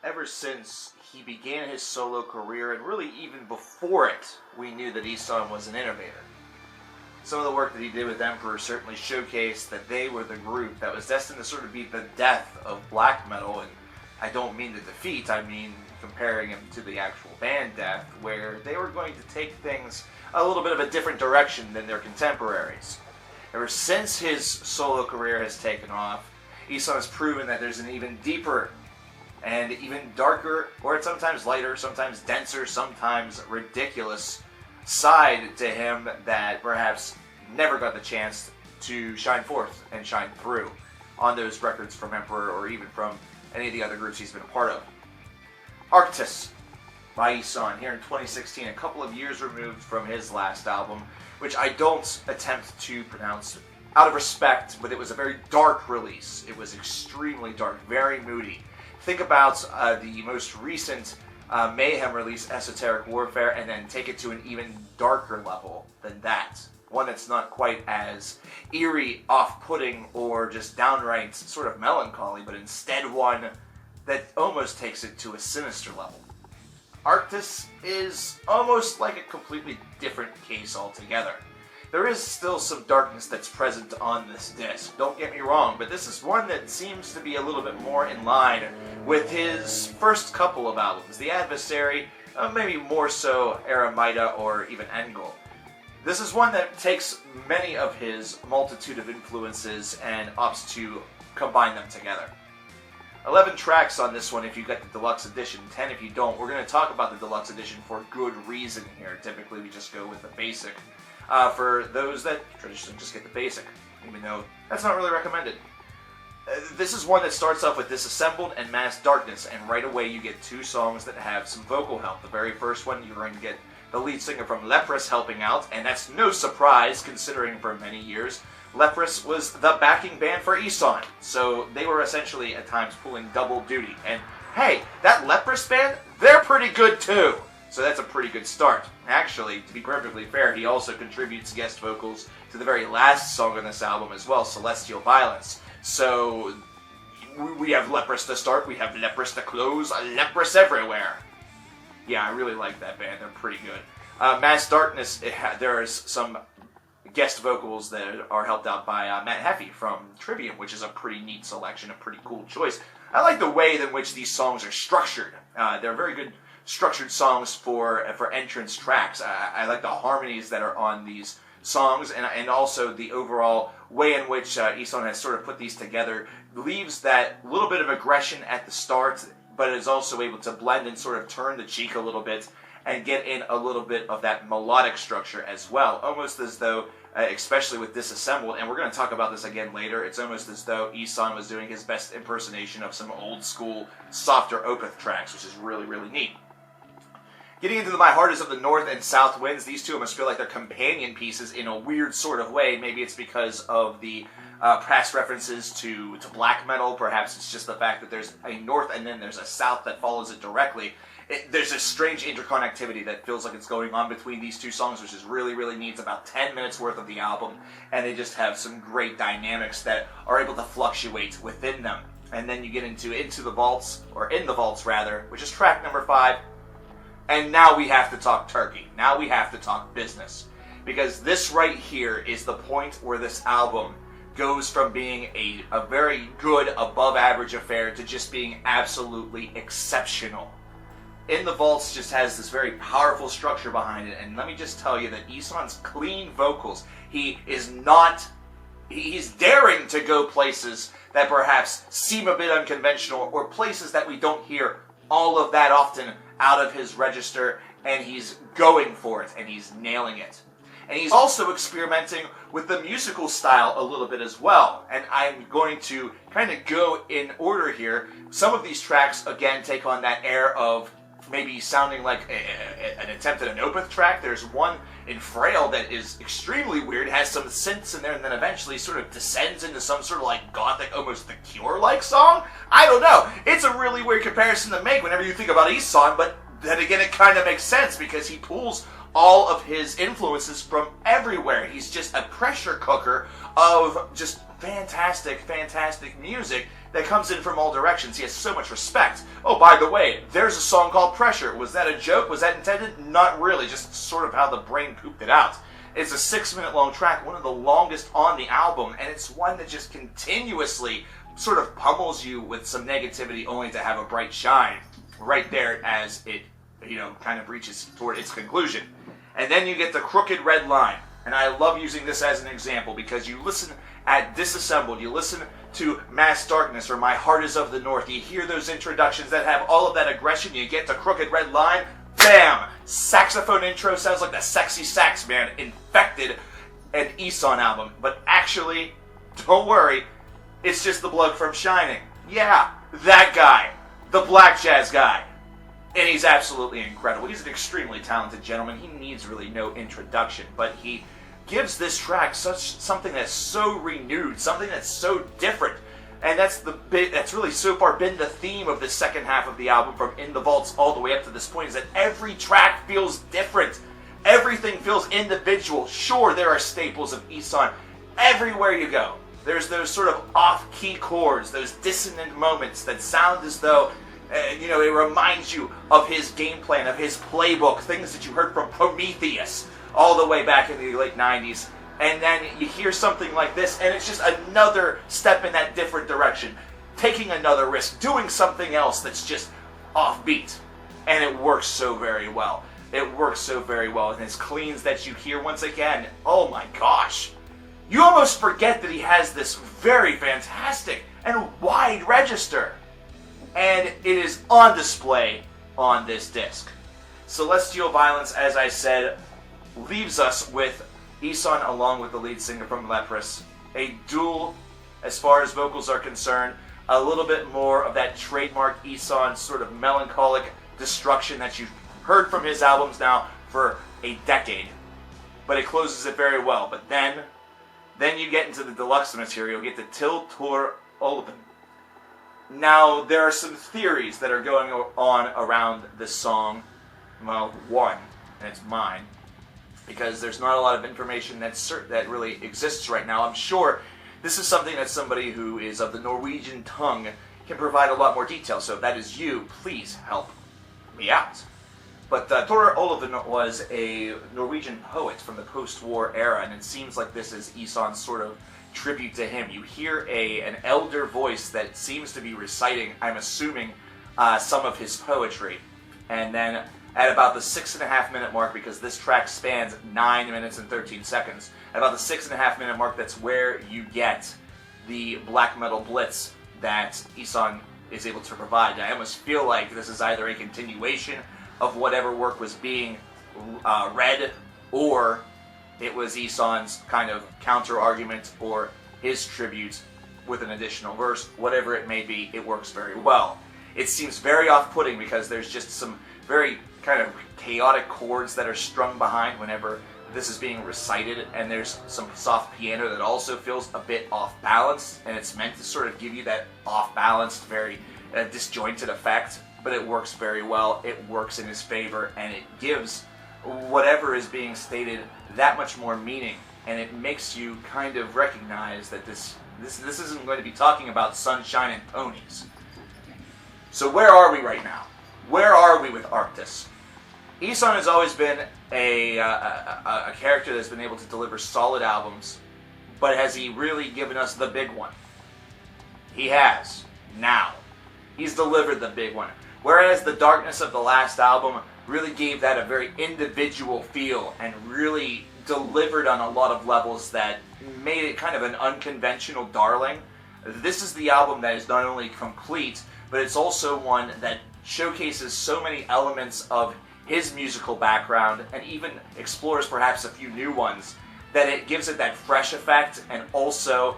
ever since he began his solo career, and really even before it, we knew that Ihsahn was an innovator. Some of the work that he did with Emperor certainly showcased that they were the group that was destined to sort of be the death of black metal, and I don't mean the defeat, I mean comparing him to the actual band Death, where they were going to take things a little bit of a different direction than their contemporaries. Ever since his solo career has taken off, Ihsahn has proven that there's an even deeper and even darker, or sometimes lighter, sometimes denser, sometimes ridiculous side to him that perhaps never got the chance to shine forth and shine through on those records from Emperor or even from any of the other groups he's been a part of. Arktis by Ihsahn here in 2016, a couple of years removed from his last album, which I don't attempt to pronounce out of respect, but it was a very dark release. It was extremely dark, very moody. Think about the most recent Mayhem release, Esoteric Warfare, and then take it to an even darker level than that. One that's not quite as eerie, off-putting, or just downright sort of melancholy, but instead one that almost takes it to a sinister level. Arktis is almost like a completely different case altogether. There is still some darkness that's present on this disc, don't get me wrong, but this is one that seems to be a little bit more in line with his first couple of albums, The Adversary, maybe more so Eremita or even Engel. This is one that takes many of his multitude of influences and opts to combine them together. 11 tracks on this one if you get the deluxe edition, 10 if you don't. We're going to talk about the deluxe edition for good reason here. Typically we just go with the basic. For those that traditionally just get the basic, even though that's not really recommended. This is one that starts off with Disassembled and Mass Darkness, and right away you get two songs that have some vocal help. The very first one, you're going to get the lead singer from Leprous helping out, and that's no surprise considering for many years Leprous was the backing band for Ihsahn, so they were essentially at times pulling double duty. And hey, that Leprous band, they're pretty good too! So that's a pretty good start. Actually, to be perfectly fair, he also contributes guest vocals to the very last song on this album as well, Celestial Violence. So we have Leprous to start, we have Leprous to close, Leprous everywhere. Yeah, I really like that band, they're pretty good. Mass Darkness, there's some guest vocals that are helped out by Matt Heffy from Trivium, which is a pretty neat selection, a pretty cool choice. I like the way in which these songs are structured. They're very good structured songs for entrance tracks. I like the harmonies that are on these songs, and also the overall way in which Ihsahn has sort of put these together leaves that little bit of aggression at the start, but is also able to blend and sort of turn the cheek a little bit and get in a little bit of that melodic structure as well, almost as though, especially with Disassembled, and we're going to talk about this again later, it's almost as though Ihsahn was doing his best impersonation of some old school, softer Opeth tracks, which is really, really neat. Getting into the My Heart Is of the North and South Winds, these two almost feel like they're companion pieces in a weird sort of way. Maybe it's because of the past references to black metal. Perhaps it's just the fact that there's a north and then there's a south that follows it directly. There's a strange interconnectivity that feels like it's going on between these two songs, which is really, really neat. It's about 10 minutes worth of the album, and they just have some great dynamics that are able to fluctuate within them. And then you get into the Vaults, or In the Vaults rather, which is track number 5. And now we have to talk Turkey. Now we have to talk business. Because this right here is the point where this album goes from being a very good, above-average affair to just being absolutely exceptional. In the Vaults just has this very powerful structure behind it, and let me just tell you that Ihsahn's clean vocals, he's daring to go places that perhaps seem a bit unconventional, or places that we don't hear all of that often out of his register, and he's going for it, and he's nailing it. And he's also experimenting with the musical style a little bit as well, and I'm going to kind of go in order here. Some of these tracks, again, take on that air of maybe sounding like an attempt at an Opeth track. There's one in Frail that is extremely weird, has some synths in there, and then eventually sort of descends into some sort of like gothic, almost The Cure-like song? I don't know. It's a really weird comparison to make whenever you think about Ihsahn, but then again it kind of makes sense because he pulls all of his influences from everywhere. He's just a pressure cooker of just fantastic, fantastic music that comes in from all directions. He has so much respect. Oh, by the way, there's a song called Pressure. Was that a joke? Was that intended? Not really, just sort of how the brain pooped it out. It's a 6-minute long track, one of the longest on the album, and it's one that just continuously sort of pummels you with some negativity only to have a bright shine right there as it, kind of reaches toward its conclusion. And then you get the Crooked Red Line. And I love using this as an example because you listen at Disassembled, you listen to Mass Darkness or My Heart is of the North, you hear those introductions that have all of that aggression, you get to Crooked Red Line, bam! Saxophone intro sounds like the Sexy Sax Man, Infected, an Ihsahn album. But actually, don't worry, it's just the bloke from Shining. Yeah, that guy, the black jazz guy. And he's absolutely incredible. He's an extremely talented gentleman. He needs really no introduction, but he gives this track something that's so renewed, something that's so different. And that's really so far been the theme of the second half of the album, from In the Vaults all the way up to this point, is that every track feels different. Everything feels individual. Sure, there are staples of Ihsahn everywhere you go. There's those sort of off-key chords, those dissonant moments that sound as though it reminds you of his game plan, of his playbook, things that you heard from Prometheus all the way back in the late 90s. And then you hear something like this, and it's just another step in that different direction. Taking another risk, doing something else that's just offbeat. And it works so very well. It works so very well. And his cleans that you hear once again, oh my gosh. You almost forget that he has this very fantastic and wide register. And it is on display on this disc. Celestial Violence, as I said, leaves us with Ihsahn along with the lead singer from Leprous. A duel, as far as vocals are concerned, a little bit more of that trademark Ihsahn sort of melancholic destruction that you've heard from his albums now for a decade. But it closes it very well. But then you get into the deluxe material, you get the Til Tor Olpen. Now, there are some theories that are going on around this song. Well, one, and it's mine, because there's not a lot of information that really exists right now. I'm sure this is something that somebody who is of the Norwegian tongue can provide a lot more detail. So if that is you, please help me out. But Tore Olven was a Norwegian poet from the post-war era, and it seems like this is Ihsahn's sort of tribute to him. You hear an elder voice that seems to be reciting, I'm assuming, some of his poetry. And then at about the 6.5 minute mark, because this track spans 9 minutes and 13 seconds, at about the 6.5 minute mark, that's where you get the black metal blitz that Ihsahn is able to provide. I almost feel like this is either a continuation of whatever work was being read, or it was Ihsahn's kind of counter-argument or his tribute with an additional verse. Whatever it may be, it works very well. It seems very off-putting because there's just some very kind of chaotic chords that are strung behind whenever this is being recited, and there's some soft piano that also feels a bit off-balanced, and it's meant to sort of give you that off-balanced, very disjointed effect, but it works very well. It works in his favor, and it gives whatever is being stated that much more meaning, and it makes you kind of recognize that this isn't going to be talking about sunshine and ponies. So where are we right now? Where are we with Arktis? Ihsahn has always been a character that's been able to deliver solid albums, but has he really given us the big one? He has. Now. He's delivered the big one. Whereas the darkness of the last album really gave that a very individual feel and really delivered on a lot of levels that made it kind of an unconventional darling. This is the album that is not only complete, but it's also one that showcases so many elements of his musical background and even explores perhaps a few new ones, that it gives it that fresh effect. And also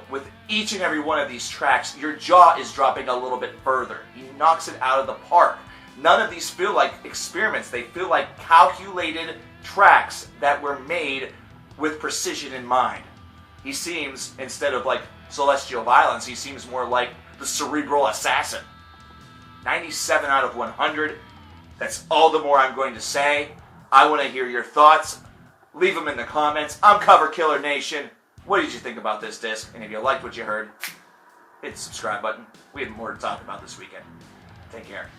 with each and every one of these tracks, your jaw is dropping a little bit further. He knocks it out of the park. None of these feel like experiments. They feel like calculated tracks that were made with precision in mind. He seems, instead of like Celestial Violence, he seems more like the Cerebral Assassin. 97 out of 100. That's all the more I'm going to say. I want to hear your thoughts. Leave them in the comments. I'm Cover Killer Nation. What did you think about this disc? And if you liked what you heard, hit the subscribe button. We have more to talk about this weekend. Take care.